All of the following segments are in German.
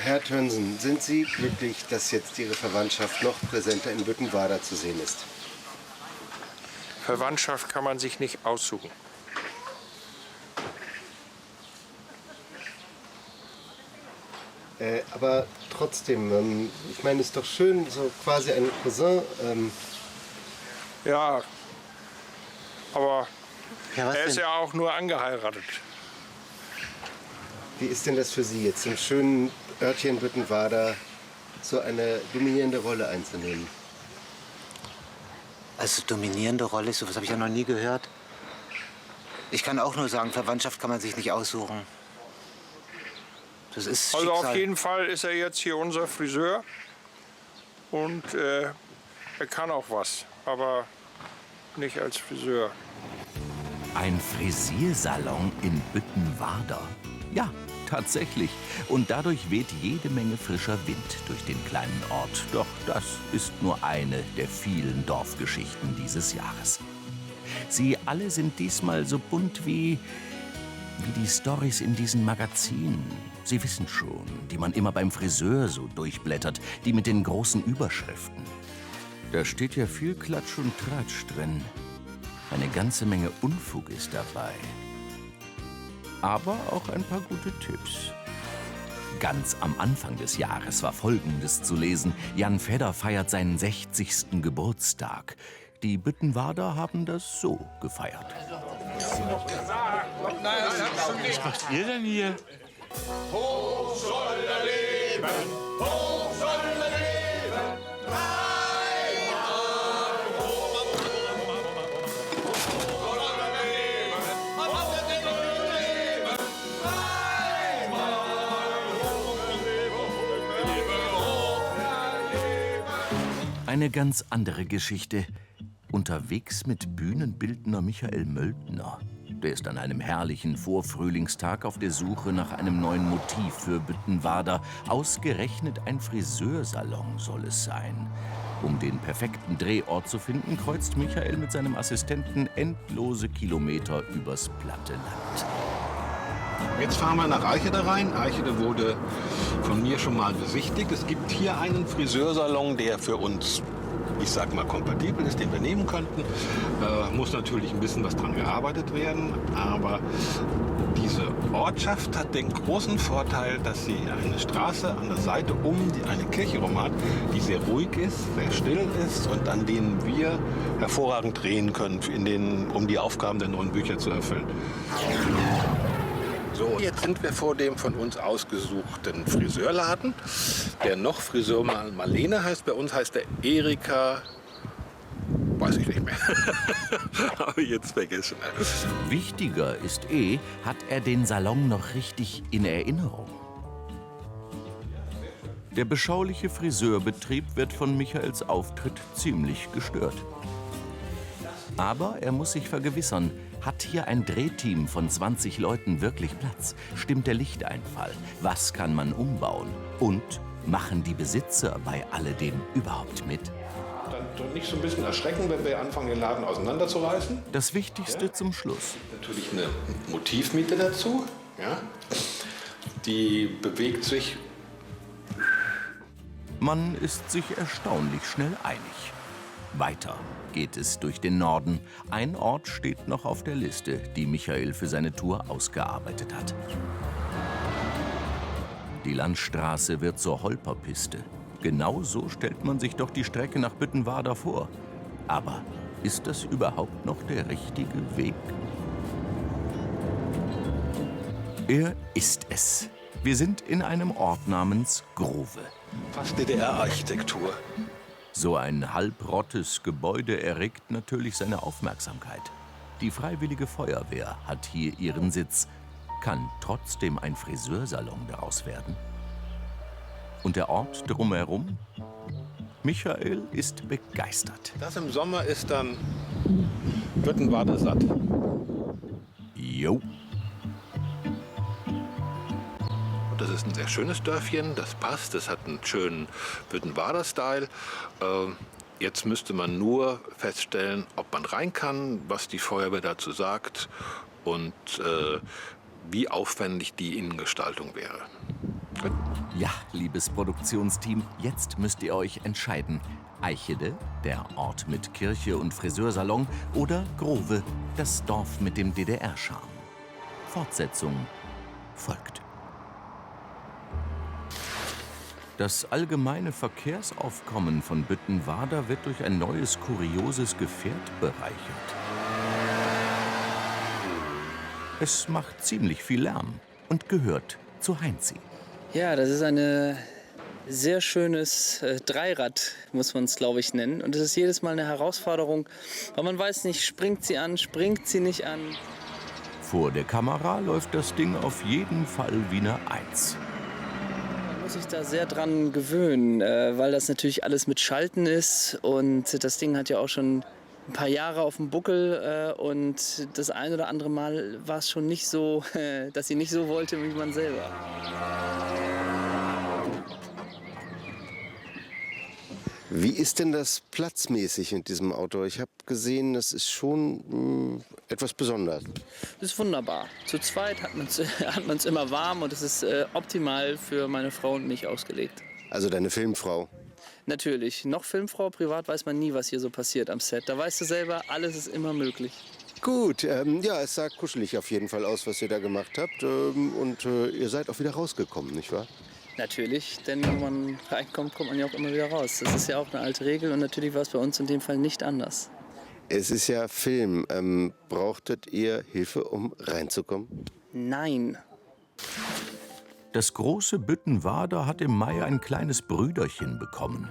Herr Tönsen, sind Sie glücklich, dass jetzt Ihre Verwandtschaft noch präsenter in Büttenwader zu sehen ist? Verwandtschaft kann man sich nicht aussuchen. Aber trotzdem, ich meine, es ist doch schön, so quasi ein Cousin. Ja, aber Ja, was er ist denn? ja auch nur angeheiratet. Wie ist denn das für Sie jetzt, im schönen Örtchen Büttenwader so eine dominierende Rolle einzunehmen? Also dominierende Rolle, sowas habe ich ja noch nie gehört. Ich kann auch nur sagen, Verwandtschaft kann man sich nicht aussuchen. Das ist Also Schicksal. auf jeden Fall ist er jetzt hier unser Friseur. Und er kann auch was, aber nicht als Friseur. Ein Frisiersalon in Büttenwader. Ja, tatsächlich. Und dadurch weht jede Menge frischer Wind durch den kleinen Ort. Doch das ist nur eine der vielen Dorfgeschichten dieses Jahres. Sie alle sind diesmal so bunt wie die Storys in diesen Magazinen. Sie wissen schon, die man immer beim Friseur so durchblättert, die mit den großen Überschriften. Da steht ja viel Klatsch und Tratsch drin. Eine ganze Menge Unfug ist dabei. Aber auch ein paar gute Tipps. Ganz am Anfang des Jahres war Folgendes zu lesen. Jan Fedder feiert seinen 60. Geburtstag. Die Büttenwader haben das so gefeiert. Was macht ihr denn hier? Hoch soll er leben, hoch soll er leben, Heimat, hoch soll er leben, Eine ganz andere Geschichte. Unterwegs mit Bühnenbildner Michael Möltner. Der ist an einem herrlichen Vorfrühlingstag auf der Suche nach einem neuen Motiv für Büttenwader. Ausgerechnet ein Friseursalon soll es sein. Um den perfekten Drehort zu finden, kreuzt Michael mit seinem Assistenten endlose Kilometer übers platte Land. Jetzt fahren wir nach Eichede rein. Eichede wurde von mir schon mal besichtigt. Es gibt hier einen Friseursalon, der für uns, ich sag mal, kompatibel ist, den wir nehmen könnten. Muss natürlich ein bisschen was dran gearbeitet werden, aber diese Ortschaft hat den großen Vorteil, dass sie eine Straße an der Seite eine Kirche rum hat, die sehr ruhig ist, sehr still ist und an denen wir hervorragend drehen können, um die Aufgaben der neuen Bücher zu erfüllen. So, jetzt sind wir vor dem von uns ausgesuchten Friseurladen, der noch Friseur Marlene heißt. Bei uns heißt der Erika, weiß ich nicht mehr, habe ich jetzt vergessen. Wichtiger ist hat er den Salon noch richtig in Erinnerung. Der beschauliche Friseurbetrieb wird von Michaels Auftritt ziemlich gestört. Aber er muss sich vergewissern, hat hier ein Drehteam von 20 Leuten wirklich Platz? Stimmt der Lichteinfall? Was kann man umbauen? Und machen die Besitzer bei alledem überhaupt mit? Dann nicht so ein bisschen erschrecken, wenn wir anfangen, den Laden auseinanderzureißen. Das Wichtigste zum Schluss. Natürlich eine Motivmiete dazu. Ja? Die bewegt sich. Man ist sich erstaunlich schnell einig. Weiter geht es durch den Norden. Ein Ort steht noch auf der Liste, die Michael für seine Tour ausgearbeitet hat. Die Landstraße wird zur Holperpiste. Genau so stellt man sich doch die Strecke nach Büttenwader vor. Aber ist das überhaupt noch der richtige Weg? Er ist es. Wir sind in einem Ort namens Grove. Fast DDR-Architektur. So ein halbrottes Gebäude erregt natürlich seine Aufmerksamkeit. Die Freiwillige Feuerwehr hat hier ihren Sitz. Kann trotzdem ein Friseursalon daraus werden? Und der Ort drumherum? Michael ist begeistert. Das im Sommer ist dann Büttenwader satt. Jo. Das ist ein sehr schönes Dörfchen, das passt, das hat einen schönen Büttenwader-Style. Jetzt müsste man nur feststellen, ob man rein kann, was die Feuerwehr dazu sagt und wie aufwendig die Innengestaltung wäre. Gut. Ja, liebes Produktionsteam, jetzt müsst ihr euch entscheiden. Eichede, der Ort mit Kirche und Friseursalon, oder Grove, das Dorf mit dem DDR-Charme. Fortsetzung folgt. Das allgemeine Verkehrsaufkommen von Büttenwader wird durch ein neues, kurioses Gefährt bereichert. Es macht ziemlich viel Lärm und gehört zu Heinzi. Ja, das ist ein sehr schönes Dreirad, muss man es, glaube ich, nennen. Und es ist jedes Mal eine Herausforderung, weil man weiß nicht, springt sie an, springt sie nicht an. Vor der Kamera läuft das Ding auf jeden Fall wie eine Eins. Man muss sich da sehr dran gewöhnen, weil das natürlich alles mit Schalten ist. Und das Ding hat ja auch schon ein paar Jahre auf dem Buckel. Und das ein oder andere Mal war es schon nicht so, dass sie nicht so wollte wie man selber. Wie ist denn das platzmäßig in diesem Auto? Ich habe gesehen, das ist schon etwas Besonderes. Das ist wunderbar. Zu zweit hat man's immer warm und es ist optimal für meine Frau und mich ausgelegt. Also deine Filmfrau. Natürlich. Noch Filmfrau, privat weiß man nie, was hier so passiert am Set. Da weißt du selber, alles ist immer möglich. Gut, ja, es sah kuschelig auf jeden Fall aus, was ihr da gemacht habt. Und ihr seid auch wieder rausgekommen, nicht wahr? Natürlich, denn wenn man reinkommt, kommt man ja auch immer wieder raus. Das ist ja auch eine alte Regel und natürlich war es bei uns in dem Fall nicht anders. Es ist ja Film. Brauchtet ihr Hilfe, um reinzukommen? Nein. Das große Büttenwader hat im Mai ein kleines Brüderchen bekommen.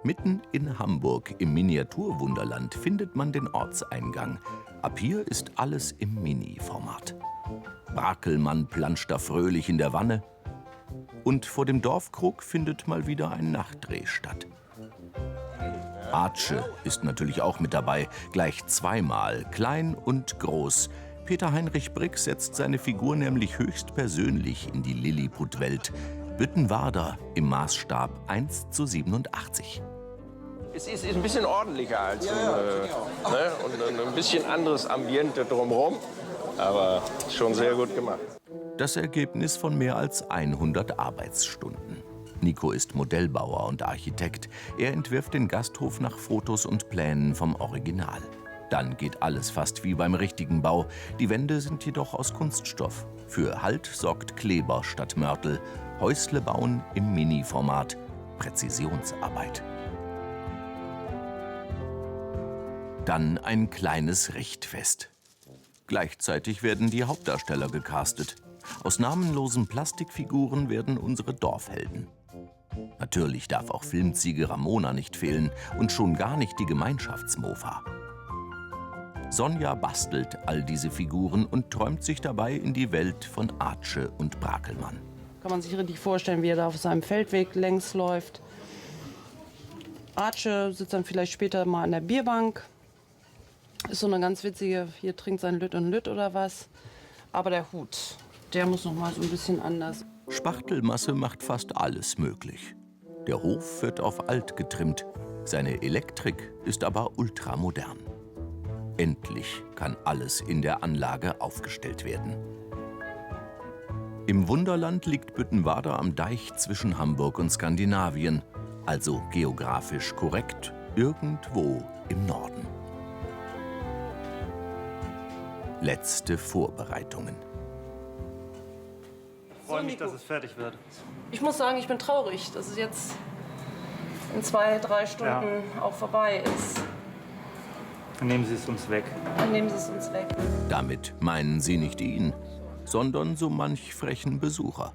Mitten in Hamburg im Miniaturwunderland findet man den Ortseingang. Ab hier ist alles im Mini-Format. Brakelmann planscht da fröhlich in der Wanne. Und vor dem Dorfkrug findet mal wieder ein Nachtdreh statt. Artsche ist natürlich auch mit dabei, gleich zweimal, klein und groß. Peter Heinrich Brick setzt seine Figur nämlich höchstpersönlich in die Lilliput-Welt. Büttenwader im Maßstab 1:87. Es ist ein bisschen ordentlicher als ne? Und ein bisschen anderes Ambiente drumherum, aber schon sehr gut gemacht. Das Ergebnis von mehr als 100 Arbeitsstunden. Nico ist Modellbauer und Architekt. Er entwirft den Gasthof nach Fotos und Plänen vom Original. Dann geht alles fast wie beim richtigen Bau. Die Wände sind jedoch aus Kunststoff. Für Halt sorgt Kleber statt Mörtel. Häusle bauen im Mini-Format. Präzisionsarbeit. Dann ein kleines Richtfest. Gleichzeitig werden die Hauptdarsteller gecastet. Aus namenlosen Plastikfiguren werden unsere Dorfhelden. Natürlich darf auch Filmziege Ramona nicht fehlen und schon gar nicht die Gemeinschaftsmofa. Sonja bastelt all diese Figuren und träumt sich dabei in die Welt von Artsche und Brakelmann. Kann man sich richtig vorstellen, wie er da auf seinem Feldweg längs läuft. Artsche sitzt dann vielleicht später mal an der Bierbank. Ist so eine ganz witzige, hier trinkt sein Lütt und Lütt oder was. Aber der Hut, der muss noch mal so ein bisschen anders. Spachtelmasse macht fast alles möglich. Der Hof wird auf alt getrimmt. Seine Elektrik ist aber ultramodern. Endlich kann alles in der Anlage aufgestellt werden. Im Wunderland liegt Büttenwader am Deich zwischen Hamburg und Skandinavien, also geografisch korrekt irgendwo im Norden. Letzte Vorbereitungen. Ich freue mich, dass es fertig wird. Ich muss sagen, ich bin traurig, dass es jetzt in 2-3 Stunden auch vorbei ist. Dann nehmen Sie es uns weg. Dann nehmen Sie es uns weg. Damit meinen sie nicht ihn, sondern so manch frechen Besucher.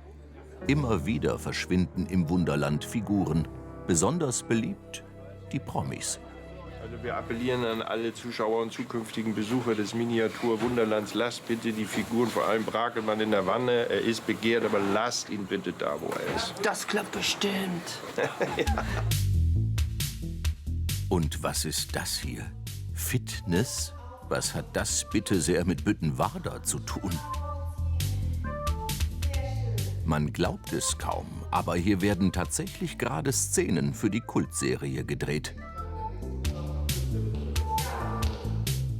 Immer wieder verschwinden im Wunderland Figuren. Besonders beliebt die Promis. Also wir appellieren an alle Zuschauer und zukünftigen Besucher des Miniatur-Wunderlands, lasst bitte die Figuren, vor allem Brakelmann in der Wanne. Er ist begehrt, aber lasst ihn bitte da, wo er ist. Das klappt bestimmt. Ja. Und was ist das hier? Fitness? Was hat das bitte sehr mit Büttenwader zu tun? Man glaubt es kaum, aber hier werden tatsächlich gerade Szenen für die Kultserie gedreht.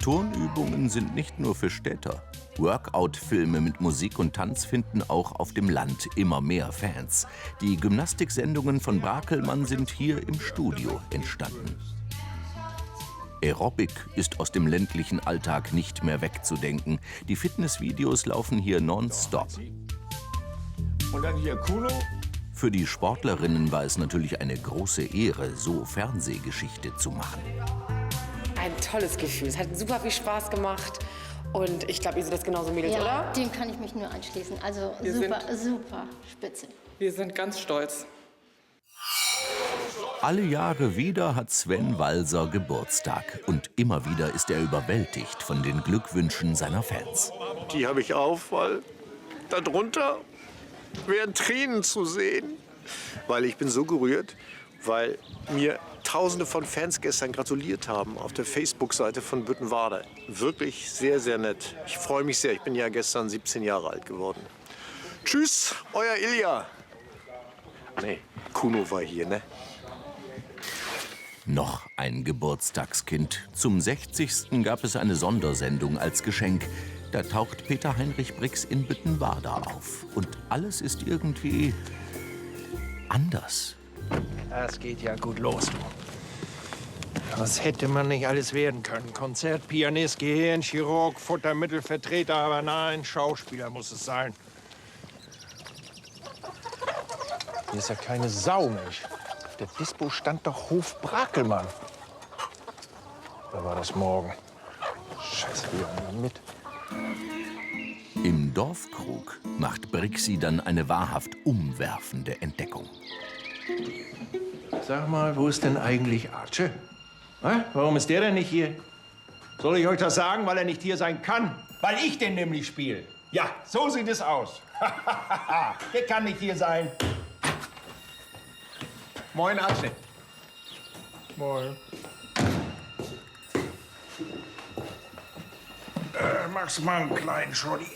Turnübungen sind nicht nur für Städter. Workout-Filme mit Musik und Tanz finden auch auf dem Land immer mehr Fans. Die Gymnastiksendungen von Brakelmann sind hier im Studio entstanden. Aerobic ist aus dem ländlichen Alltag nicht mehr wegzudenken. Die Fitnessvideos laufen hier nonstop. Und dann hier Kuno. Für die Sportlerinnen war es natürlich eine große Ehre, so Fernsehgeschichte zu machen. Ein tolles Gefühl. Es hat super viel Spaß gemacht. Und ich glaube, ihr seht das genauso, Mädels, oder? Ja, dem kann ich mich nur anschließen. Also super spitze. Wir sind ganz stolz. Alle Jahre wieder hat Sven Walser Geburtstag. Und immer wieder ist er überwältigt von den Glückwünschen seiner Fans. Die habe ich auf, weil darunter wären Tränen zu sehen. Weil ich bin so gerührt, weil mir Tausende von Fans gestern gratuliert haben auf der Facebook-Seite von Büttenwader. Wirklich sehr, sehr nett. Ich freue mich sehr. Ich bin ja gestern 17 Jahre alt geworden. Tschüss, euer Ilja. Nee, Kuno war hier, ne? Noch ein Geburtstagskind. Zum 60. gab es eine Sondersendung als Geschenk. Da taucht Peter Heinrich Brix in Büttenwader auf. Und alles ist irgendwie anders. Das geht ja gut los. Was hätte man nicht alles werden können? Konzertpianist, Gehirnchirurg, Futtermittelvertreter, aber nein, Schauspieler muss es sein. Hier ist ja keine Sau, Mensch. Auf der Dispo stand doch Hof Brakelmann. Da war das morgen. Scheiße, wir mit. Im Dorfkrug macht Brixi dann eine wahrhaft umwerfende Entdeckung. Sag mal, wo ist denn eigentlich Arche? Warum ist der denn nicht hier? Soll ich euch das sagen, weil er nicht hier sein kann? Weil ich den nämlich spiele. Ja, so sieht es aus. Der kann nicht hier sein. Moin, Arche. Moin. Mach's mal einen kleinen Scholli.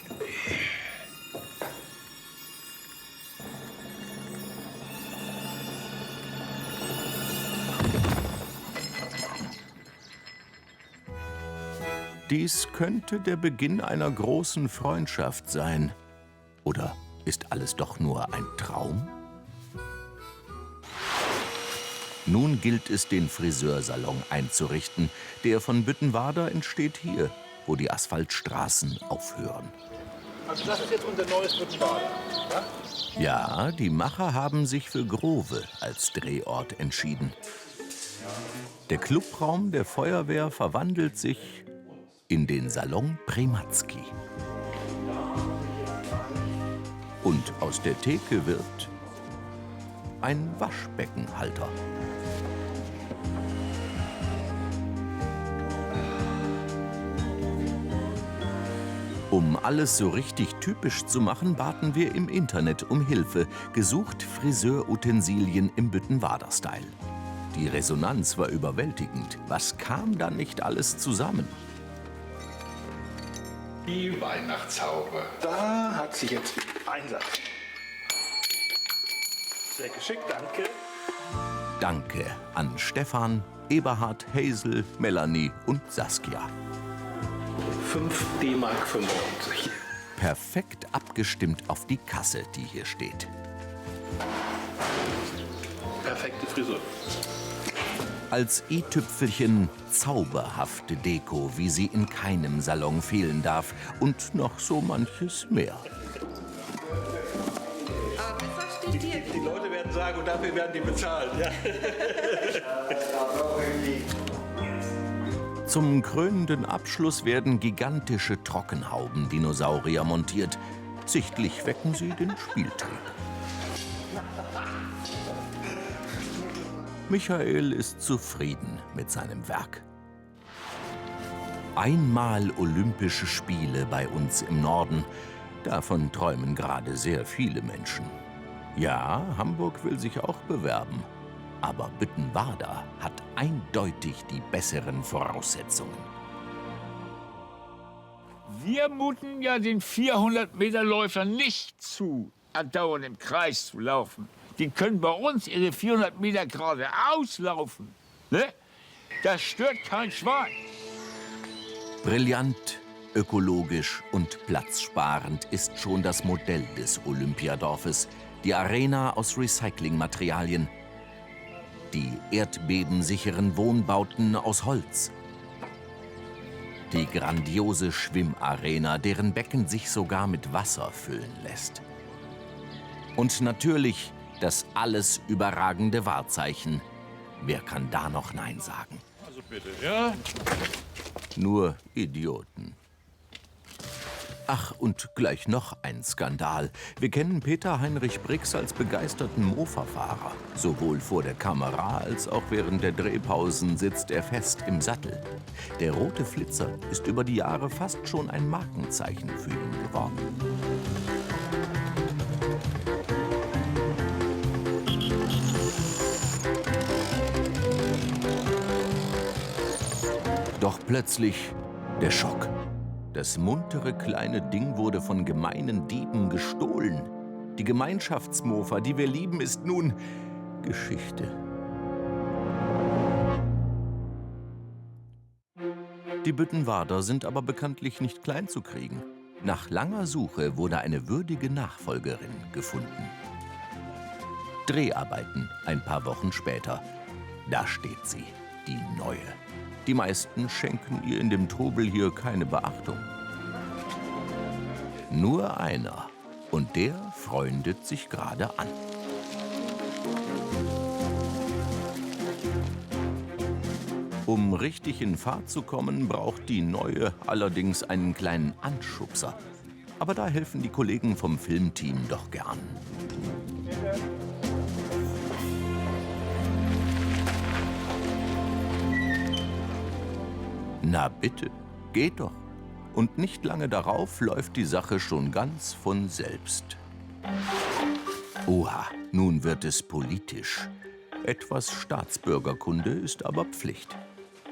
Dies könnte der Beginn einer großen Freundschaft sein. Oder ist alles doch nur ein Traum? Nun gilt es, den Friseursalon einzurichten. Der von Büttenwader entsteht hier, wo die Asphaltstraßen aufhören. Also das ist jetzt unser neues Büttenwader, ja? Ja, die Macher haben sich für Grove als Drehort entschieden. Der Clubraum der Feuerwehr verwandelt sich in den Salon Prematzky. Und aus der Theke wird ein Waschbeckenhalter. Um alles so richtig typisch zu machen, baten wir im Internet um Hilfe, gesucht Friseurutensilien im Büttenwader-Style. Die Resonanz war überwältigend. Was kam da nicht alles zusammen? Die Weihnachtshaube. Da hat sich jetzt Einsatz. Sehr geschickt, danke. Danke an Stefan, Eberhard, Hazel, Melanie und Saskia. 5 D-Mark 95. Perfekt abgestimmt auf die Kasse, die hier steht. Perfekte Frisur. Als i-Tüpfelchen zauberhafte Deko, wie sie in keinem Salon fehlen darf. Und noch so manches mehr. Die Leute werden sagen, und dafür werden die bezahlt. Ja. Zum krönenden Abschluss werden gigantische Trockenhauben-Dinosaurier montiert. Sichtlich wecken sie den Spieltrieb. Michael ist zufrieden mit seinem Werk. Einmal Olympische Spiele bei uns im Norden. Davon träumen gerade sehr viele Menschen. Ja, Hamburg will sich auch bewerben. Aber Büttenwader hat eindeutig die besseren Voraussetzungen. Wir muten ja den 400-Meter-Läufern nicht zu, andauernd im Kreis zu laufen. Die können bei uns ihre 400 Meter geradeaus laufen. Ne? Das stört kein Schwein. Brillant, ökologisch und platzsparend ist schon das Modell des Olympiadorfes. Die Arena aus Recyclingmaterialien. Die erdbebensicheren Wohnbauten aus Holz. Die grandiose Schwimmarena, deren Becken sich sogar mit Wasser füllen lässt. Und natürlich das alles überragende Wahrzeichen. Wer kann da noch Nein sagen? Also bitte, ja? Nur Idioten. Ach, und gleich noch ein Skandal. Wir kennen Peter Heinrich Brix als begeisterten Mofa-Fahrer. Sowohl vor der Kamera als auch während der Drehpausen sitzt er fest im Sattel. Der rote Flitzer ist über die Jahre fast schon ein Markenzeichen für ihn geworden. Doch plötzlich der Schock. Das muntere kleine Ding wurde von gemeinen Dieben gestohlen. Die Gemeinschaftsmofa, die wir lieben, ist nun Geschichte. Die Büttenwarder sind aber bekanntlich nicht klein zu kriegen. Nach langer Suche wurde eine würdige Nachfolgerin gefunden. Dreharbeiten ein paar Wochen später. Da steht sie, die neue. Die meisten schenken ihr in dem Trubel hier keine Beachtung. Nur einer. Und der freundet sich gerade an. Um richtig in Fahrt zu kommen, braucht die Neue allerdings einen kleinen Anschubser. Aber da helfen die Kollegen vom Filmteam doch gern. Na bitte, geht doch. Und nicht lange darauf läuft die Sache schon ganz von selbst. Oha, nun wird es politisch. Etwas Staatsbürgerkunde ist aber Pflicht.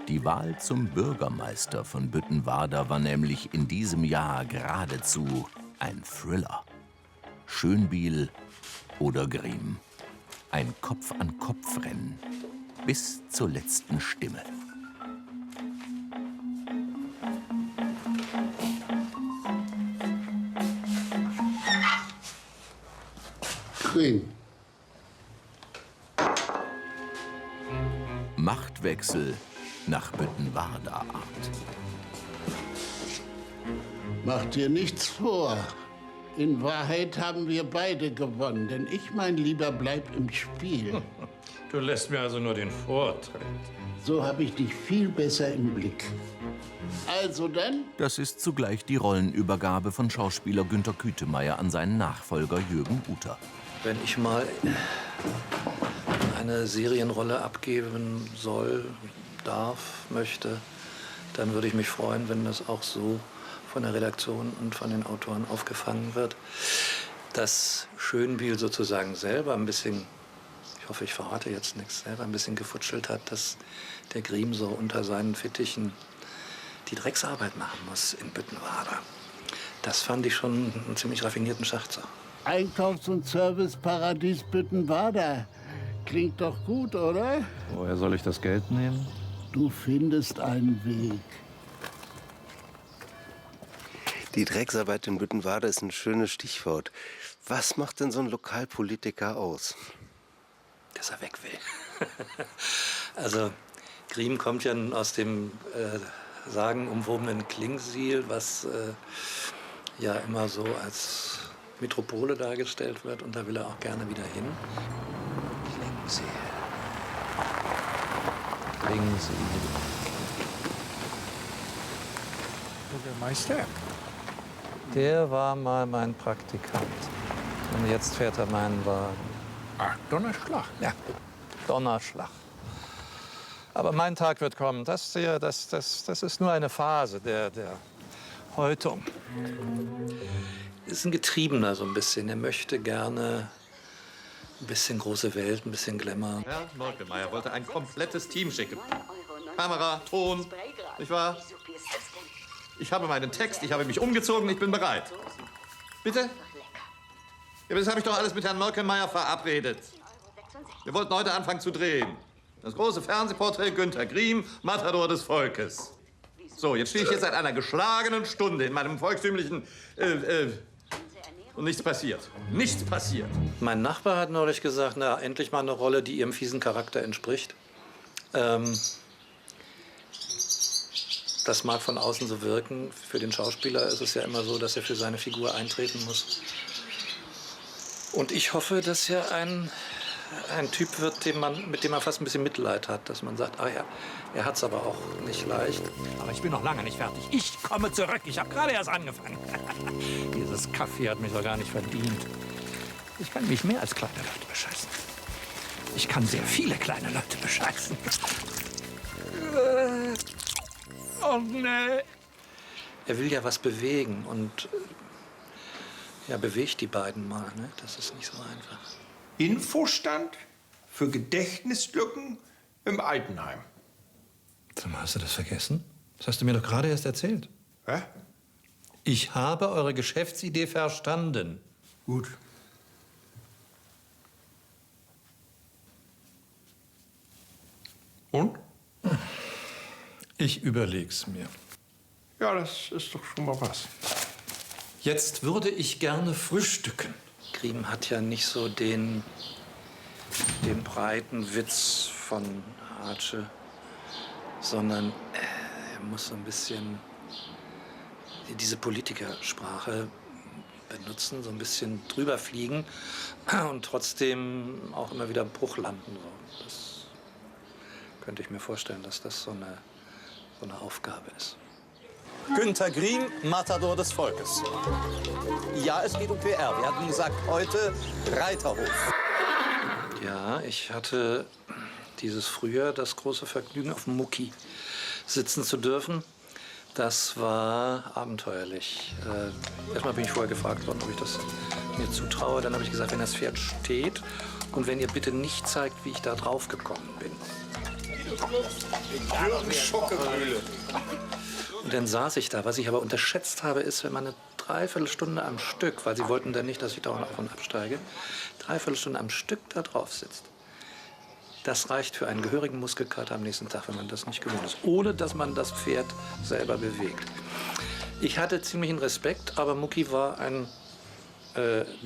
Die Wahl zum Bürgermeister von Büttenwarder war nämlich in diesem Jahr geradezu ein Thriller. Schönbiel oder Griem. Ein Kopf-an-Kopf-Rennen. Bis zur letzten Stimme. Grün. Machtwechsel nach Büttenwarder Art. Mach dir nichts vor. In Wahrheit haben wir beide gewonnen, denn ich, mein Lieber, bleib im Spiel. Du lässt mir also nur den Vortritt. So habe ich dich viel besser im Blick. Also dann? Das ist zugleich die Rollenübergabe von Schauspieler Günter Kütemeyer an seinen Nachfolger Jürgen Uter. Wenn ich mal eine Serienrolle abgeben soll, darf, möchte, dann würde ich mich freuen, wenn das auch so von der Redaktion und von den Autoren aufgefangen wird, dass Schönbiel sozusagen selber ein bisschen, ich hoffe, ich verrate jetzt nichts, selber ein bisschen gefutschelt hat, dass der Griem so unter seinen Fittichen die Drecksarbeit machen muss in Büttenwarder. Das fand ich schon einen ziemlich raffinierten Schachzug. Einkaufs- und Serviceparadies Büttenwarder. Klingt doch gut, oder? Woher soll ich das Geld nehmen? Du findest einen Weg. Die Drecksarbeit in Büttenwarder ist ein schönes Stichwort. Was macht denn so ein Lokalpolitiker aus? Dass er weg will. Also, Griem kommt ja aus dem sagenumwobenen Klingsiel, was ja immer so als Metropole dargestellt wird. Und da will er auch gerne wieder hin. Klingsiel. Klingsiel. Der Meister? Der war mal mein Praktikant. Und jetzt fährt er meinen Wagen. Ach, Donnerschlag. Ja, Donnerschlag. Aber mein Tag wird kommen. Das ist nur eine Phase der Häutung. Ist ein Getriebener so ein bisschen. Er möchte gerne ein bisschen große Welt, ein bisschen Glamour. Herr Molkenmeier wollte ein komplettes Team schicken. Kamera, Ton, nicht wahr? Ich habe meinen Text, ich habe mich umgezogen, ich bin bereit. Bitte? Ja, das habe ich doch alles mit Herrn Molkenmeier verabredet. Wir wollten heute anfangen zu drehen. Das große Fernsehporträt Günter Griem, Matador des Volkes. So, jetzt stehe ich hier seit einer geschlagenen Stunde in meinem volkstümlichen... und nichts passiert. Nichts passiert. Mein Nachbar hat neulich gesagt, na, endlich mal eine Rolle, die ihrem fiesen Charakter entspricht. Das mag von außen so wirken. Für den Schauspieler ist es ja immer so, dass er für seine Figur eintreten muss. Und ich hoffe, dass er ein Typ wird, mit dem man fast ein bisschen Mitleid hat. Dass man sagt, ah ja, er hat es aber auch nicht leicht. Aber ich bin noch lange nicht fertig. Ich komme zurück. Ich habe gerade erst angefangen. Dieses Kaffee hat mich doch gar nicht verdient. Ich kann mich mehr als kleine Leute bescheißen. Ich kann sehr viele kleine Leute bescheißen. Oh, nee. Er will ja was bewegen und ja, bewegt die beiden mal. Ne? Das ist nicht so einfach. Infostand für Gedächtnislücken im Altenheim. Sag mal, hast du das vergessen? Das hast du mir doch gerade erst erzählt. Hä? Ich habe eure Geschäftsidee verstanden. Gut. Und? Ich überleg's mir. Ja, das ist doch schon mal was. Jetzt würde ich gerne frühstücken. Grim hat ja nicht so den breiten Witz von Arce, sondern er muss so ein bisschen diese Politikersprache benutzen, so ein bisschen drüber fliegen und trotzdem auch immer wieder Bruch landen. So. Das könnte ich mir vorstellen, dass das so eine Aufgabe ist. Günter Griem, Matador des Volkes. Ja, es geht um PR. Wir hatten gesagt, heute Reiterhof. Ja, ich hatte dieses Frühjahr das große Vergnügen, auf dem Mucki sitzen zu dürfen. Das war abenteuerlich. Erstmal bin ich vorher gefragt worden, ob ich das mir zutraue. Dann habe ich gesagt, wenn das Pferd steht und wenn ihr bitte nicht zeigt, wie ich da drauf gekommen bin. Schockemühle. Und dann saß ich da. Was ich aber unterschätzt habe, ist, wenn man eine Dreiviertelstunde am Stück, weil sie wollten dann nicht, dass ich dauernd auf und absteige, Dreiviertelstunde am Stück da drauf sitzt. Das reicht für einen gehörigen Muskelkater am nächsten Tag, wenn man das nicht gewöhnt ist, ohne dass man das Pferd selber bewegt. Ich hatte ziemlichen Respekt, aber Mucki war ein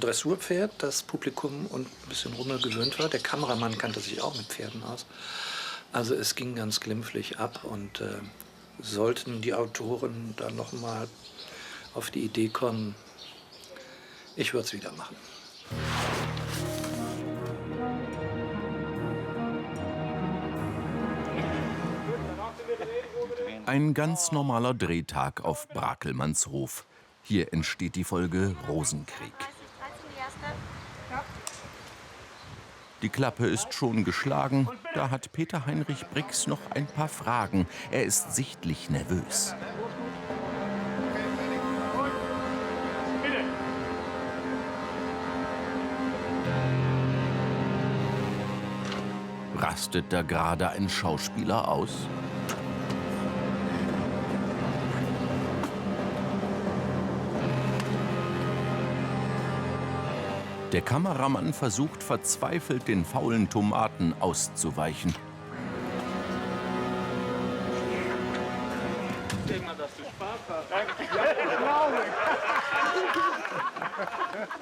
Dressurpferd, das Publikum und ein bisschen Rummel gewöhnt war. Der Kameramann kannte sich auch mit Pferden aus. Also es ging ganz glimpflich ab und sollten die Autoren dann noch mal auf die Idee kommen, ich würde es wieder machen. Ein ganz normaler Drehtag auf Brakelmanns Hof. Hier entsteht die Folge Rosenkrieg. Die Klappe ist schon geschlagen. Da hat Peter Heinrich Brix noch ein paar Fragen. Er ist sichtlich nervös. Rastet da gerade ein Schauspieler aus? Der Kameramann versucht verzweifelt, den faulen Tomaten auszuweichen.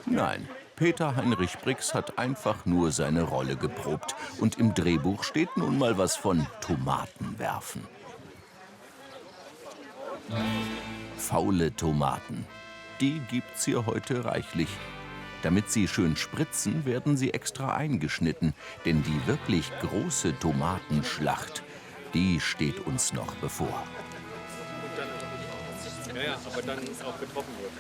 Nein, Peter Heinrich Brix hat einfach nur seine Rolle geprobt. Und im Drehbuch steht nun mal was von Tomaten werfen. Faule Tomaten, die gibt's hier heute reichlich. Damit sie schön spritzen, werden sie extra eingeschnitten. Denn die wirklich große Tomatenschlacht, die steht uns noch bevor. Ja, aber dann auch getroffen wird.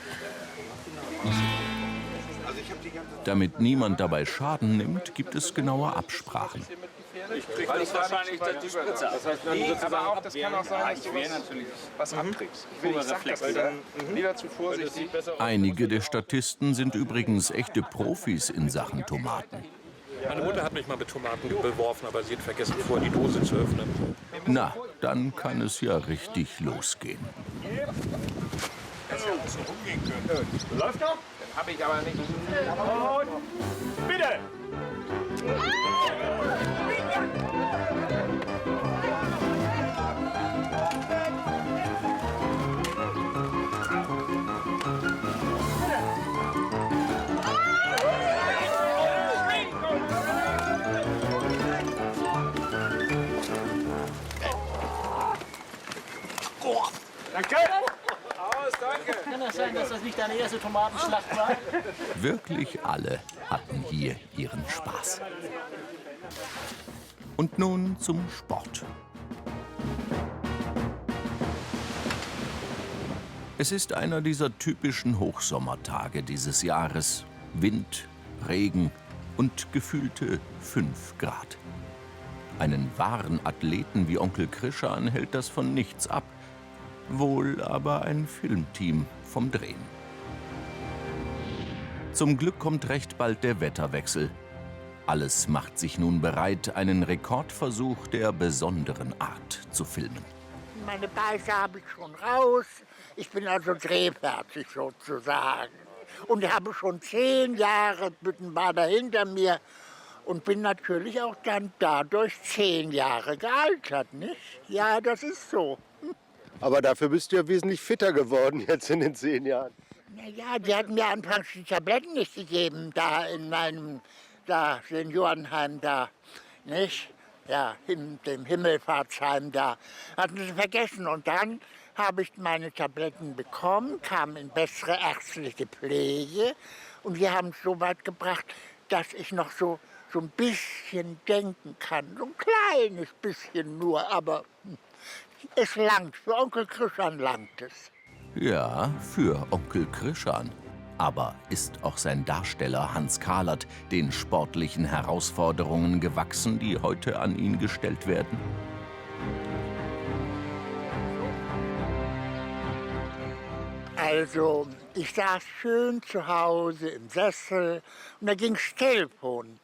Damit niemand dabei Schaden nimmt, gibt es genaue Absprachen. Ich krieg das wahrscheinlich die Spritze. Das heißt, dann aber auch, das kann auch sein, dass du was abkriegst. Ich will nicht sagen, weil dann lieber zu vorsichtig. Einige der Statisten sind übrigens echte Profis in Sachen Tomaten. Meine Mutter hat mich mal mit Tomaten beworfen, aber sie hat vergessen, vorher die Dose zu öffnen. Na, dann kann es ja richtig losgehen. Das hätte auch so rumgehen können. Läuft noch? Dann habe ich aber nicht. Und bitte! dass das nicht deine erste Tomatenschlacht war? Wirklich alle hatten hier ihren Spaß. Und nun zum Sport. Es ist einer dieser typischen Hochsommertage dieses Jahres. Wind, Regen und gefühlte 5 Grad. Einen wahren Athleten wie Onkel Krischan hält das von nichts ab. Wohl aber ein Filmteam vom Drehen. Zum Glück kommt recht bald der Wetterwechsel. Alles macht sich nun bereit, einen Rekordversuch der besonderen Art zu filmen. Meine Beiße habe ich schon raus. Ich bin also drehfertig sozusagen. Und ich habe schon 10 Jahre Büttenwader hinter mir und bin natürlich auch dann dadurch 10 Jahre gealtert, nicht? Ja, das ist so. Aber dafür bist du ja wesentlich fitter geworden jetzt in den 10 Jahren. Naja, die hatten mir anfangs die Tabletten nicht gegeben, da in meinem Seniorenheim da, nicht? Ja, in dem Himmelfahrtsheim da. Hatten sie vergessen. Und dann habe ich meine Tabletten bekommen, kam in bessere ärztliche Pflege. Und die haben es so weit gebracht, dass ich noch so ein bisschen denken kann. So ein kleines bisschen nur, aber es langt. Für Onkel Krischan langt es. Ja, für Onkel Krischan. Aber ist auch sein Darsteller Hans Kahlert den sportlichen Herausforderungen gewachsen, die heute an ihn gestellt werden? Also, ich saß schön zu Hause im Sessel und da ging's Telefon.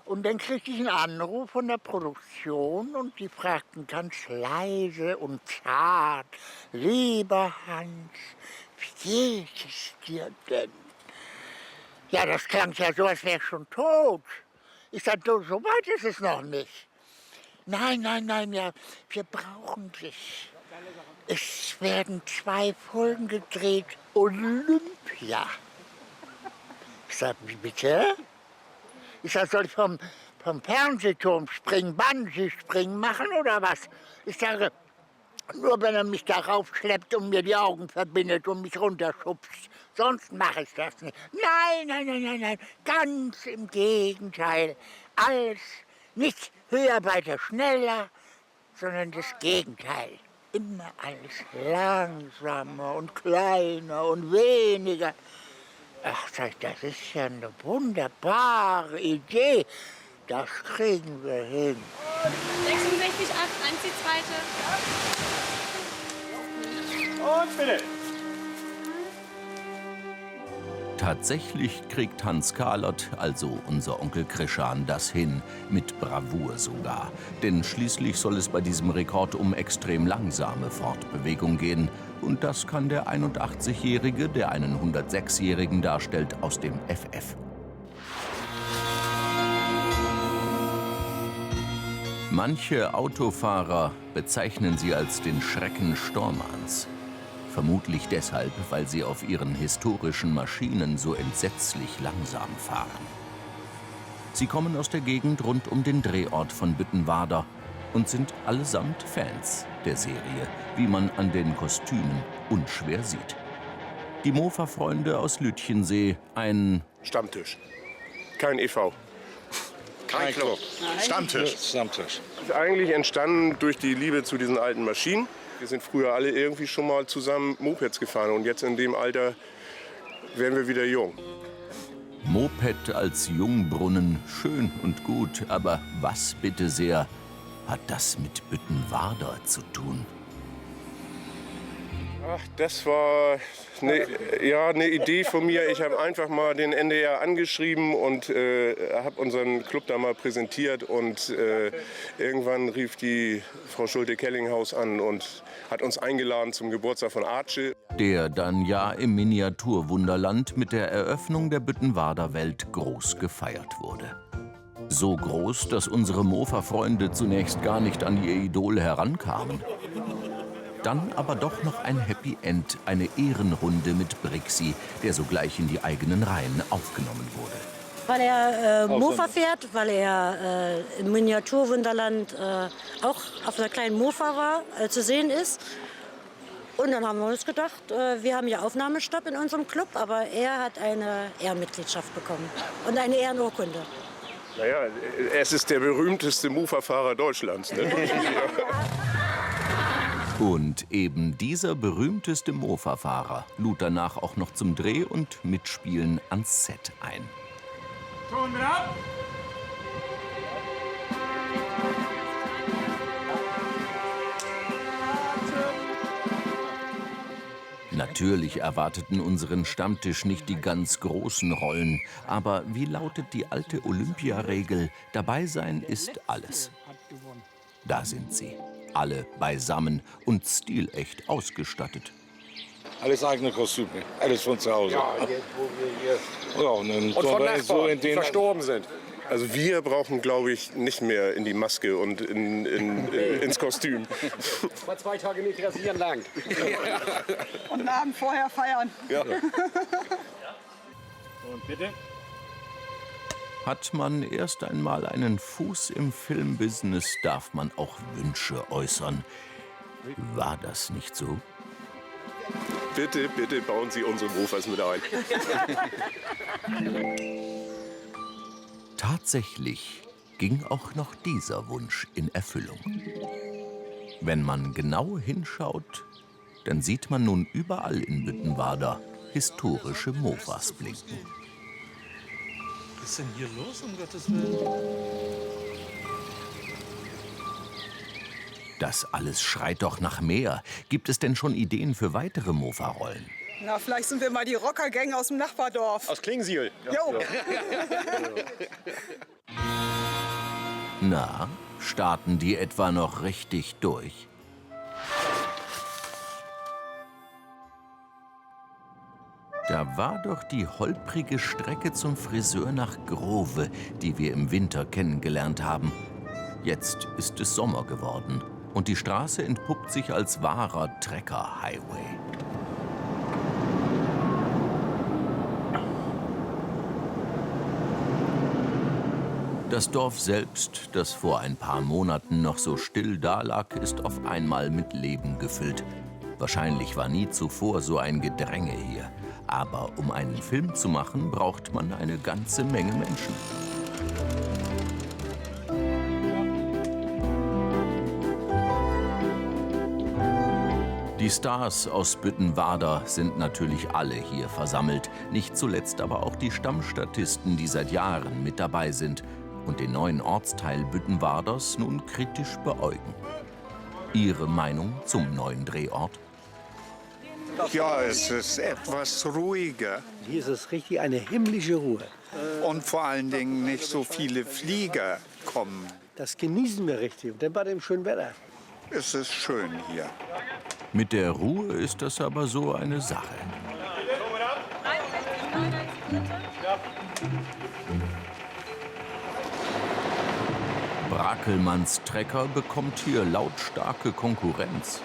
Und dann kriegte ich einen Anruf von der Produktion und die fragten ganz leise und zart: Lieber Hans, wie geht es dir denn? Ja, das klang ja so, als wäre ich schon tot. Ich sagte, so weit ist es noch nicht. Nein, ja, wir brauchen dich. Es werden 2 Folgen gedreht, Olympia. Ich sag, wie bitte? Ich sag, soll ich vom Fernsehturm springen, Bungee-Springen machen oder was? Ich sage, nur wenn er mich darauf schleppt und mir die Augen verbindet und mich runterschubst. Sonst mache ich das nicht. Nein. Ganz im Gegenteil. Alles nicht höher, weiter, schneller, sondern das Gegenteil. Immer alles langsamer und kleiner und weniger. Ach, das ist ja eine wunderbare Idee. Das kriegen wir hin. 66,8, eins die zweite. Und bitte. Tatsächlich kriegt Hans Kahlert, also unser Onkel Krischan, das hin, mit Bravour sogar. Denn schließlich soll es bei diesem Rekord um extrem langsame Fortbewegung gehen. Und das kann der 81-Jährige, der einen 106-Jährigen darstellt, aus dem FF. Manche Autofahrer bezeichnen sie als den Schrecken Stormans. Vermutlich deshalb, weil sie auf ihren historischen Maschinen so entsetzlich langsam fahren. Sie kommen aus der Gegend rund um den Drehort von Büttenwader und sind allesamt Fans der Serie, wie man an den Kostümen unschwer sieht. Die Mofa-Freunde aus Lütchensee, ein Stammtisch. Kein e.V. Kein Club. Stammtisch. Ist eigentlich entstanden durch die Liebe zu diesen alten Maschinen. Wir sind früher alle irgendwie schon mal zusammen Mopeds gefahren und jetzt in dem Alter werden wir wieder jung. Moped als Jungbrunnen, schön und gut, aber was bitte sehr hat das mit Büttenwader zu tun? Ach, das war eine Idee von mir. Ich habe einfach mal den NDR angeschrieben und habe unseren Club da mal präsentiert. Und irgendwann rief die Frau Schulte-Kellinghaus an und hat uns eingeladen zum Geburtstag von Arche. Der dann ja im Miniaturwunderland mit der Eröffnung der Büttenwader Welt groß gefeiert wurde. So groß, dass unsere Mofa-Freunde zunächst gar nicht an ihr Idol herankamen. Dann aber doch noch ein Happy End, eine Ehrenrunde mit Brixi, der sogleich in die eigenen Reihen aufgenommen wurde. Weil er Mofa fährt, weil er im Miniaturwunderland auch auf einer kleinen Mofa war, zu sehen ist. Und dann haben wir uns gedacht, wir haben ja Aufnahmestopp in unserem Club, aber er hat eine Ehrenmitgliedschaft bekommen und eine Ehrenurkunde. Naja, es ist der berühmteste Mofa-Fahrer Deutschlands. Ne? Und eben dieser berühmteste Mofa-Fahrer lud danach auch noch zum Dreh und Mitspielen ans Set ein. Ton drauf! Natürlich erwarteten unseren Stammtisch nicht die ganz großen Rollen. Aber wie lautet die alte Olympiaregel? Dabei sein ist alles. Da sind sie. Alle beisammen und stilecht ausgestattet. Alles eigene Kostüme, alles von zu Hause. Ja, jetzt, wo wir hier und von Nachbarn, die verstorben sind. Also wir brauchen, glaube ich, nicht mehr in die Maske und ins Kostüm. Mal 2 Tage nicht rasieren lang. Und einen Abend vorher feiern. Ja. Und bitte? Hat man erst einmal einen Fuß im Filmbusiness, darf man auch Wünsche äußern. War das nicht so? Bitte, bitte bauen Sie unsere Mofas mit ein. Tatsächlich ging auch noch dieser Wunsch in Erfüllung. Wenn man genau hinschaut, dann sieht man nun überall in Büttenwader historische Mofas blinken. Was ist denn hier los, um Gottes Willen? Das alles schreit doch nach mehr. Gibt es denn schon Ideen für weitere Mofa-Rollen? Na, vielleicht sind wir mal die Rockergang aus dem Nachbardorf. Aus Klingensiel. Jo. Na, starten die etwa noch richtig durch? Da war doch die holprige Strecke zum Friseur nach Grove, die wir im Winter kennengelernt haben. Jetzt ist es Sommer geworden und die Straße entpuppt sich als wahrer Trecker-Highway. Das Dorf selbst, das vor ein paar Monaten noch so still dalag, ist auf einmal mit Leben gefüllt. Wahrscheinlich war nie zuvor so ein Gedränge hier. Aber um einen Film zu machen, braucht man eine ganze Menge Menschen. Die Stars aus Büttenwader sind natürlich alle hier versammelt. Nicht zuletzt aber auch die Stammstatisten, die seit Jahren mit dabei sind und den neuen Ortsteil Büttenwaders nun kritisch beäugen. Ihre Meinung zum neuen Drehort? Ja, es ist etwas ruhiger. Hier ist es richtig eine himmlische Ruhe. Und vor allen Dingen nicht so viele Flieger kommen. Das genießen wir richtig. Und dann bei dem schönen Wetter. Es ist schön hier. Mit der Ruhe ist das aber so eine Sache. Brackelmanns Trecker bekommt hier lautstarke Konkurrenz.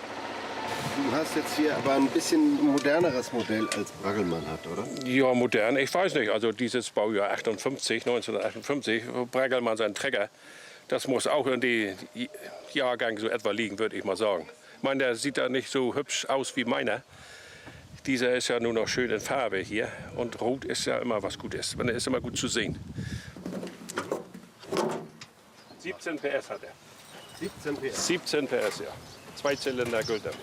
Du hast jetzt hier aber ein bisschen moderneres Modell als Brackelmann hat, oder? Ja, modern, ich weiß nicht. Also dieses Baujahr 1958, Brackelmann sein Trecker, das muss auch in die Jahrgang so etwa liegen, würde ich mal sagen. Ich meine, der sieht da nicht so hübsch aus wie meiner. Dieser ist ja nur noch schön in Farbe hier. Und rot ist ja immer was Gutes. Der ist immer gut zu sehen. 17 PS hat er. 17 PS? 17 PS, ja. 2 Zylinder Güldmotor.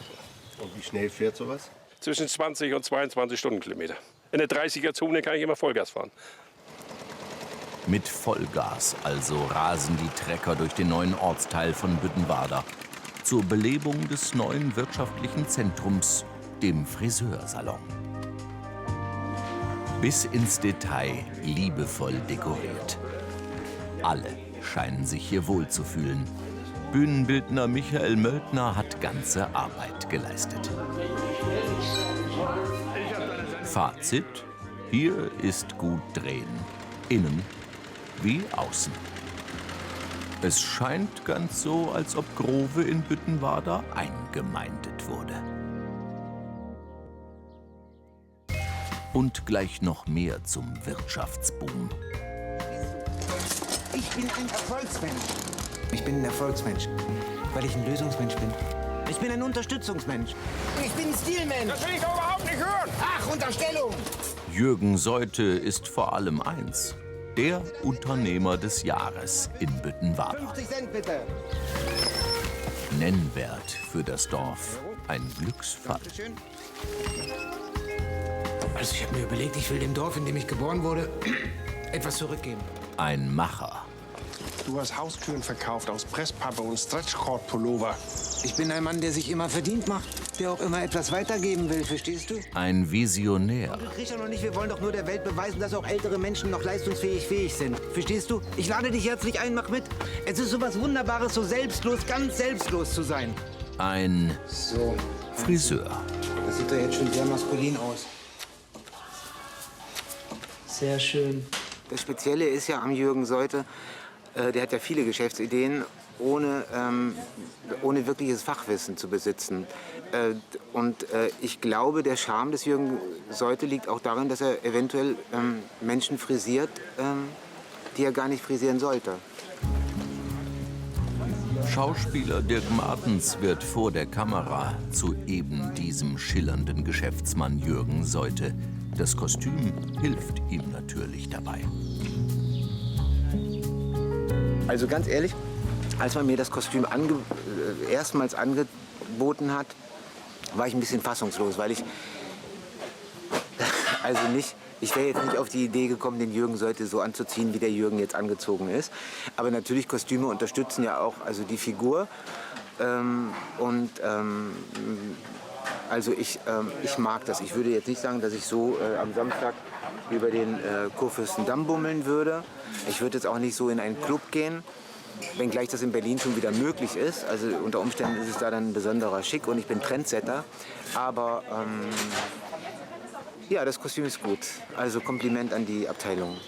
Und wie schnell fährt sowas? Zwischen 20 und 22 Stundenkilometer. In der 30er-Zone kann ich immer Vollgas fahren. Mit Vollgas also rasen die Trecker durch den neuen Ortsteil von Büttenwader. Zur Belebung des neuen wirtschaftlichen Zentrums, dem Friseursalon. Bis ins Detail liebevoll dekoriert. Alle scheinen sich hier wohlzufühlen. Bühnenbildner Michael Möldner hat ganze Arbeit geleistet. Fazit: Hier ist gut drehen. Innen wie außen. Es scheint ganz so, als ob Grove in Büttenwader eingemeindet wurde. Und gleich noch mehr zum Wirtschaftsboom. Ich bin ein Erfolgsmensch. Ich bin ein Erfolgsmensch, weil ich ein Lösungsmensch bin. Ich bin ein Unterstützungsmensch. Ich bin ein Stilmensch. Das will ich doch überhaupt nicht hören. Ach, Unterstellung. Jürgen Seuthe ist vor allem eins: der Unternehmer des Jahres in Büttenwader. 50 Cent bitte. Nennwert für das Dorf. Ein Glücksfall. Also ich habe mir überlegt, ich will dem Dorf, in dem ich geboren wurde, etwas zurückgeben. Ein Macher. Du hast Haustüren verkauft aus Presspappe und Stretchcord-Pullover. Ich bin ein Mann, der sich immer verdient macht, der auch immer etwas weitergeben will, verstehst du? Ein Visionär. Du Christian und ich, wir wollen doch nur der Welt beweisen, dass auch ältere Menschen noch leistungsfähig sind. Verstehst du? Ich lade dich herzlich ein, mach mit. Es ist so was Wunderbares, so selbstlos, ganz selbstlos zu sein. Ein So. Friseur. Das sieht doch jetzt schon sehr maskulin aus. Sehr schön. Das Spezielle ist ja am Jürgen Seuthe, der hat ja viele Geschäftsideen, ohne wirkliches Fachwissen zu besitzen. Ich glaube, der Charme des Jürgen Seuthe liegt auch darin, dass er eventuell Menschen frisiert, die er gar nicht frisieren sollte. Schauspieler Dirk Martens wird vor der Kamera zu eben diesem schillernden Geschäftsmann Jürgen Seuthe. Das Kostüm hilft ihm natürlich dabei. Also ganz ehrlich, als man mir das Kostüm erstmals angeboten hat, war ich ein bisschen fassungslos, weil ich wäre jetzt nicht auf die Idee gekommen, den Jürgen Seuthe so anzuziehen, wie der Jürgen jetzt angezogen ist. Aber natürlich, Kostüme unterstützen ja auch also die Figur. Also ich mag das. Ich würde jetzt nicht sagen, dass ich so am Samstag über den Kurfürstendamm bummeln würde. Ich würde jetzt auch nicht so in einen Club gehen, wenngleich das in Berlin schon wieder möglich ist. Also unter Umständen ist es da dann ein besonderer Schick und ich bin Trendsetter. Aber ja, das Kostüm ist gut. Also Kompliment an die Abteilung.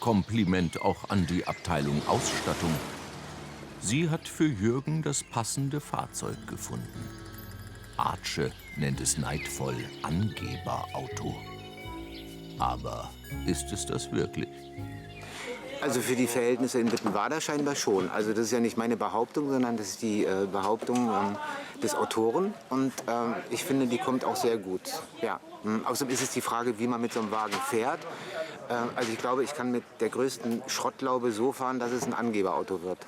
Kompliment auch an die Abteilung Ausstattung. Sie hat für Jürgen das passende Fahrzeug gefunden. Arche nennt es neidvoll Angeberauto. Aber ist es das wirklich? Also für die Verhältnisse in Büttenwader scheinbar schon. Also das ist ja nicht meine Behauptung, sondern das ist die Behauptung des Autoren. Und ich finde, die kommt auch sehr gut. Ja. Außerdem ist es die Frage, wie man mit so einem Wagen fährt. Also ich glaube, ich kann mit der größten Schrottlaube so fahren, dass es ein Angeberauto wird.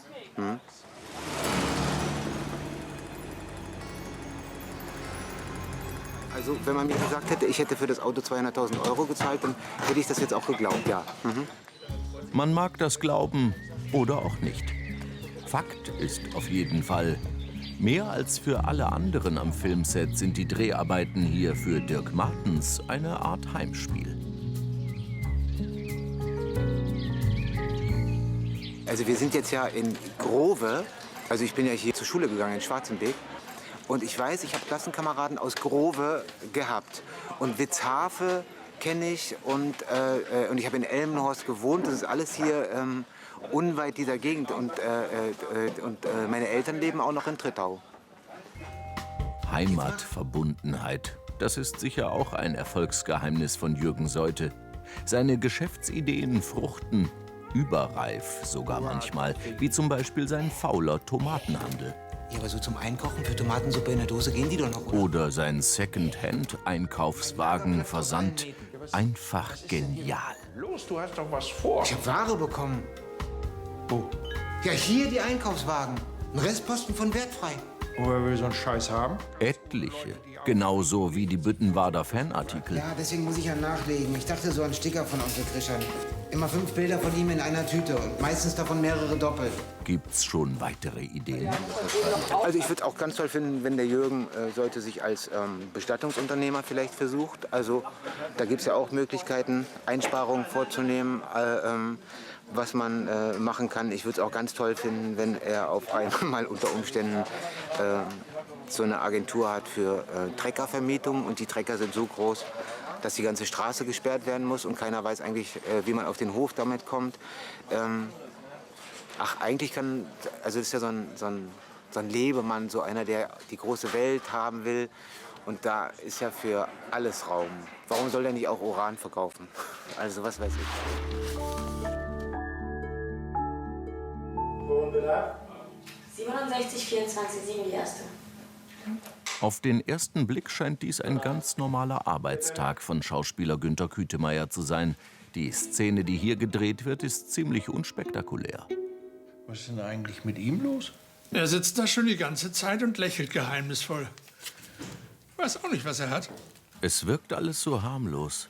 Also wenn man mir gesagt hätte, ich hätte für das Auto 200.000 € gezahlt, dann hätte ich das jetzt auch geglaubt, ja. Man mag das glauben oder auch nicht. Fakt ist auf jeden Fall, mehr als für alle anderen am Filmset sind die Dreharbeiten hier für Dirk Martens eine Art Heimspiel. Also wir sind jetzt ja in Grove. Also ich bin ja hier zur Schule gegangen in Schwarzenbeek. Und ich weiß, ich habe Klassenkameraden aus Grove gehabt. Und Witzhafe kenne ich und ich habe in Elmenhorst gewohnt. Das ist alles hier unweit dieser Gegend. Und meine Eltern leben auch noch in Trittau. Heimatverbundenheit, das ist sicher auch ein Erfolgsgeheimnis von Jürgen Seuthe. Seine Geschäftsideen fruchten, überreif sogar manchmal, wie zum Beispiel sein fauler Tomatenhandel. Ja, aber so zum Einkochen für Tomatensuppe in der Dose gehen die doch noch, oder? Oder sein Second-Hand-Einkaufswagenversand. Einfach genial. Los, du hast doch was vor. Ich habe Ware bekommen. Wo? Ja, hier die Einkaufswagen. Ein Restposten von wertfrei. Woher will so einen Scheiß haben? Etliche. Genauso wie die Büttenwader Fanartikel. Ja, deswegen muss ich ja nachlegen. Ich dachte so an Sticker von Onkel Christian. Immer 5 Bilder von ihm in einer Tüte und meistens davon mehrere doppelt. Gibt's schon weitere Ideen? Also ich würde auch ganz toll finden, wenn der Jürgen Seuthe sich als Bestattungsunternehmer vielleicht versucht. Also da gibt es ja auch Möglichkeiten, Einsparungen vorzunehmen, was man machen kann. Ich würde es auch ganz toll finden, wenn er auf einmal unter Umständen so eine Agentur hat für Treckervermietung. Und die Trecker sind so groß, dass die ganze Straße gesperrt werden muss und keiner weiß eigentlich, wie man auf den Hof damit kommt. Eigentlich also das ist ja so ein Lebemann, so einer, der die große Welt haben will. Und da ist ja für alles Raum. Warum soll der nicht auch Uran verkaufen? Also was weiß ich. 67, 24, 7 die erste. Auf den ersten Blick scheint dies ein ganz normaler Arbeitstag von Schauspieler Günther Kütemeyer zu sein. Die Szene, die hier gedreht wird, ist ziemlich unspektakulär. Was ist denn eigentlich mit ihm los? Er sitzt da schon die ganze Zeit und lächelt geheimnisvoll. Ich weiß auch nicht, was er hat. Es wirkt alles so harmlos.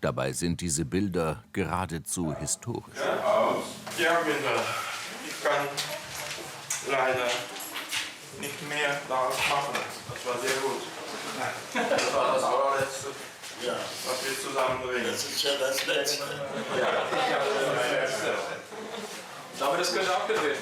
Dabei sind diese Bilder geradezu historisch. Ja, Günther. Ich kann leider nicht mehr daraus machen. Das war sehr gut. Das war das allerletzte, was wir zusammen drehen. Das ist ja das Letzte. Ja, das Letzte. Aber das könnte auch gedreht.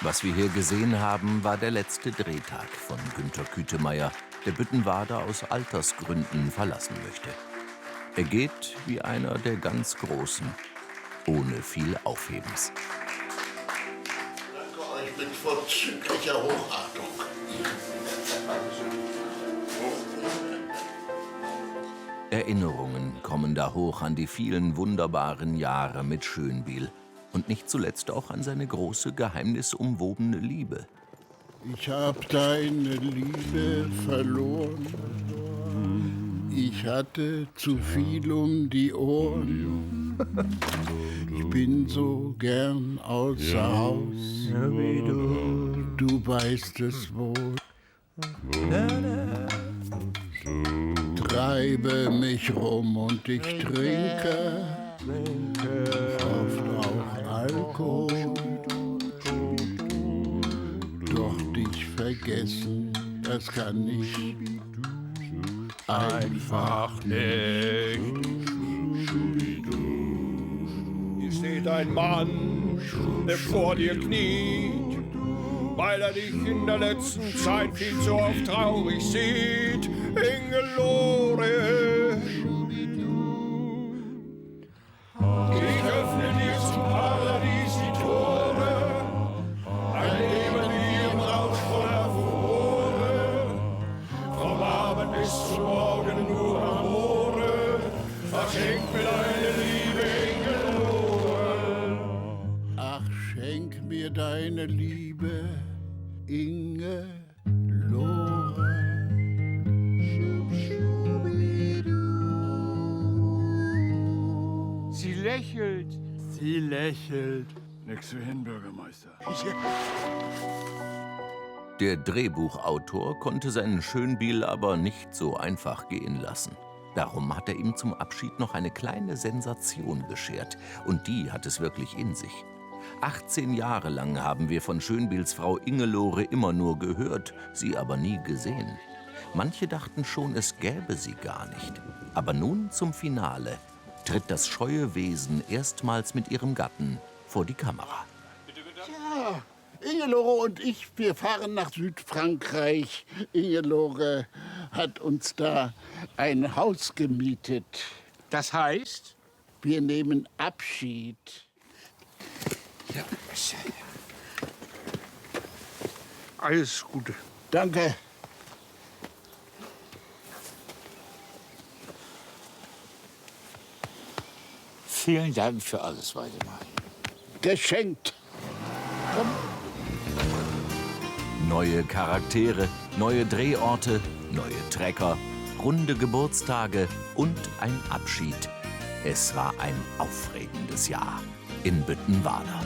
Was wir hier gesehen haben, war der letzte Drehtag von Günther Kütemeyer, der Büttenwader aus Altersgründen verlassen möchte. Er geht wie einer der ganz Großen, ohne viel Aufhebens. Danke euch mit vorzüglicher Hochachtung. Erinnerungen kommen da hoch an die vielen wunderbaren Jahre mit Schönbiel. Und nicht zuletzt auch an seine große, geheimnisumwobene Liebe. Ich hab deine Liebe verloren. Ich hatte zu viel um die Ohren. Ich bin so gern außer Haus. Du weißt es wohl. Treibe mich rum und ich trinke. Oft auch Alkohol. Doch dich vergessen, das kann ich einfach nicht. Hier steht ein Mann, der vor dir kniet, weil er dich in der letzten Zeit viel zu oft traurig sieht. Ingelore, ich öffne dir zum Paradies die Tore, ein Leben wie im Rausch voller Furore, vom Abend bis zum Morgen nur Amore, verschenk mir deine Liebe, Ingelore. Ach, schenk mir deine Liebe, Ingelore. Sie lächelt. Sie lächelt. Nix für hin, Bürgermeister. Der Drehbuchautor konnte seinen Schönbiel aber nicht so einfach gehen lassen. Darum hat er ihm zum Abschied noch eine kleine Sensation beschert. Und die hat es wirklich in sich. 18 Jahre lang haben wir von Schönbiels Frau Ingelore immer nur gehört, sie aber nie gesehen. Manche dachten schon, es gäbe sie gar nicht. Aber nun zum Finale tritt das scheue Wesen erstmals mit ihrem Gatten vor die Kamera. Ja, Ingelore und ich, wir fahren nach Südfrankreich. Ingelore hat uns da ein Haus gemietet. Das heißt? Wir nehmen Abschied. Ja, alles Gute. Danke. Vielen Dank für alles, Waldemar. Geschenkt. Komm. Neue Charaktere, neue Drehorte, neue Trecker, runde Geburtstage und ein Abschied. Es war ein aufregendes Jahr in Büttenwader.